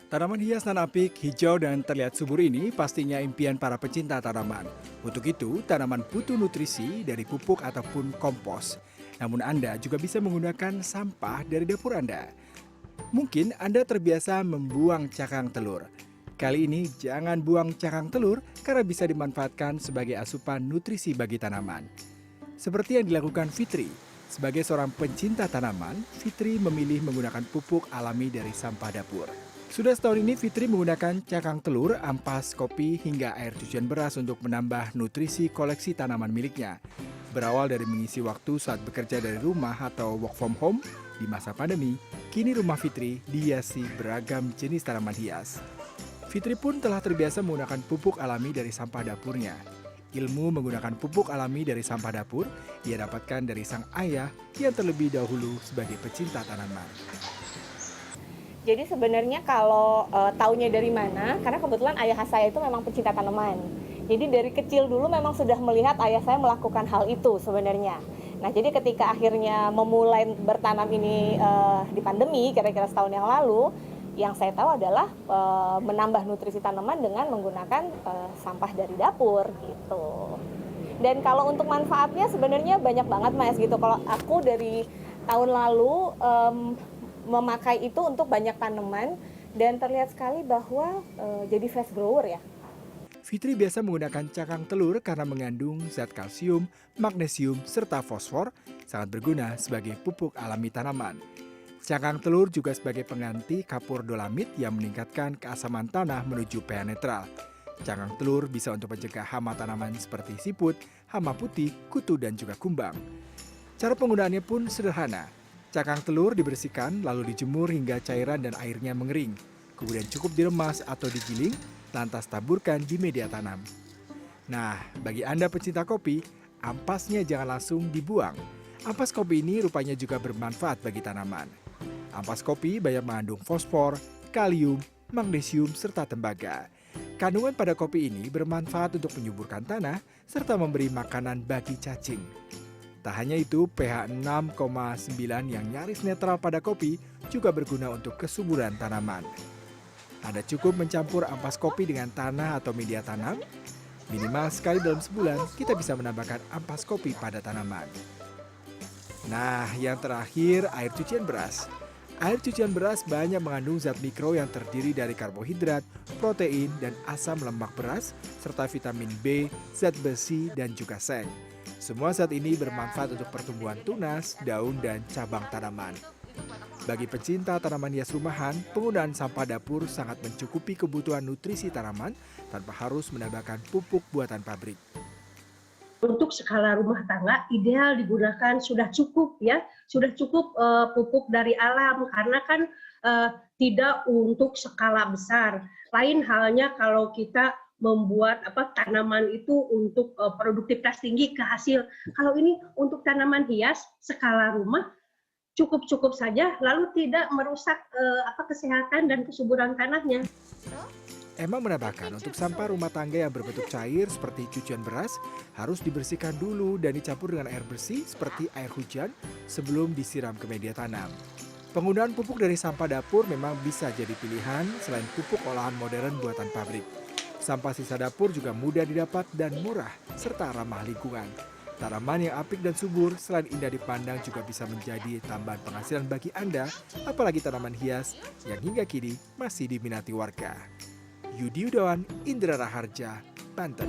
Tanaman hias nan apik, hijau dan terlihat subur ini pastinya impian para pecinta tanaman. Untuk itu, tanaman butuh nutrisi dari pupuk ataupun kompos. Namun Anda juga bisa menggunakan sampah dari dapur Anda. Mungkin Anda terbiasa membuang cakang telur. Kali ini jangan buang cakang telur karena bisa dimanfaatkan sebagai asupan nutrisi bagi tanaman. Seperti yang dilakukan Fitri. Sebagai seorang pencinta tanaman, Fitri memilih menggunakan pupuk alami dari sampah dapur. Sudah setahun ini Fitri menggunakan cakang telur, ampas kopi, hingga air cucian beras untuk menambah nutrisi koleksi tanaman miliknya. Berawal dari mengisi waktu saat bekerja dari rumah atau work from home, di masa pandemi, kini rumah Fitri dihiasi beragam jenis tanaman hias. Fitri pun telah terbiasa menggunakan pupuk alami dari sampah dapurnya. Ilmu menggunakan pupuk alami dari sampah dapur ia dapatkan dari sang ayah yang terlebih dahulu sebagai pecinta tanaman. Jadi sebenarnya kalau taunya dari mana, karena kebetulan ayah saya itu memang pecinta tanaman. Jadi dari kecil dulu memang sudah melihat ayah saya melakukan hal itu sebenarnya. Nah jadi ketika akhirnya memulai bertanam ini di pandemi, kira-kira setahun yang lalu, yang saya tahu adalah menambah nutrisi tanaman dengan menggunakan sampah dari dapur gitu. Dan kalau untuk manfaatnya sebenarnya banyak banget Mas gitu. Kalau aku dari tahun lalu memakai itu untuk banyak tanaman dan terlihat sekali bahwa jadi fast grower ya. Fitri biasa menggunakan cakang telur karena mengandung zat kalsium, magnesium, serta fosfor, sangat berguna sebagai pupuk alami tanaman. Cakang telur juga sebagai pengganti kapur dolamit yang meningkatkan keasaman tanah menuju pH netral. Cakang telur bisa untuk mencegah hama tanaman seperti siput, hama putih, kutu, dan juga kumbang. Cara penggunaannya pun sederhana. Cakang telur dibersihkan lalu dijemur hingga cairan dan airnya mengering. Kemudian cukup diremas atau digiling, lantas taburkan di media tanam. Nah, bagi Anda pecinta kopi, ampasnya jangan langsung dibuang. Ampas kopi ini rupanya juga bermanfaat bagi tanaman. Ampas kopi banyak mengandung fosfor, kalium, magnesium, serta tembaga. Kandungan pada kopi ini bermanfaat untuk menyuburkan tanah serta memberi makanan bagi cacing. Tak hanya itu, pH 6,9 yang nyaris netral pada kopi juga berguna untuk kesuburan tanaman. Anda cukup mencampur ampas kopi dengan tanah atau media tanam. Minimal sekali dalam sebulan, kita bisa menambahkan ampas kopi pada tanaman. Nah, yang terakhir, air cucian beras. Air cucian beras banyak mengandung zat mikro yang terdiri dari karbohidrat, protein, dan asam lemak beras, serta vitamin B, zat besi, dan juga seng. Semua zat ini bermanfaat untuk pertumbuhan tunas, daun, dan cabang tanaman. Bagi pecinta tanaman hias rumahan, penggunaan sampah dapur sangat mencukupi kebutuhan nutrisi tanaman tanpa harus menambahkan pupuk buatan pabrik. Untuk skala rumah tangga ideal digunakan sudah cukup ya, sudah cukup pupuk dari alam karena kan tidak untuk skala besar. Lain halnya kalau kita membuat tanaman itu untuk produktivitas tinggi ke hasil. Kalau ini untuk tanaman hias skala rumah cukup-cukup saja, lalu tidak merusak kesehatan dan kesuburan tanahnya. Emma menambahkan untuk sampah rumah tangga yang berbentuk cair seperti cucian beras harus dibersihkan dulu dan dicampur dengan air bersih seperti air hujan sebelum disiram ke media tanam. Penggunaan pupuk dari sampah dapur memang bisa jadi pilihan selain pupuk olahan modern buatan pabrik. Sampah sisa dapur juga mudah didapat dan murah serta ramah lingkungan. Tanaman yang apik dan subur selain indah dipandang juga bisa menjadi tambahan penghasilan bagi Anda, apalagi tanaman hias yang hingga kini masih diminati warga. Yudi Yudawan, Indra Raharja, Banten.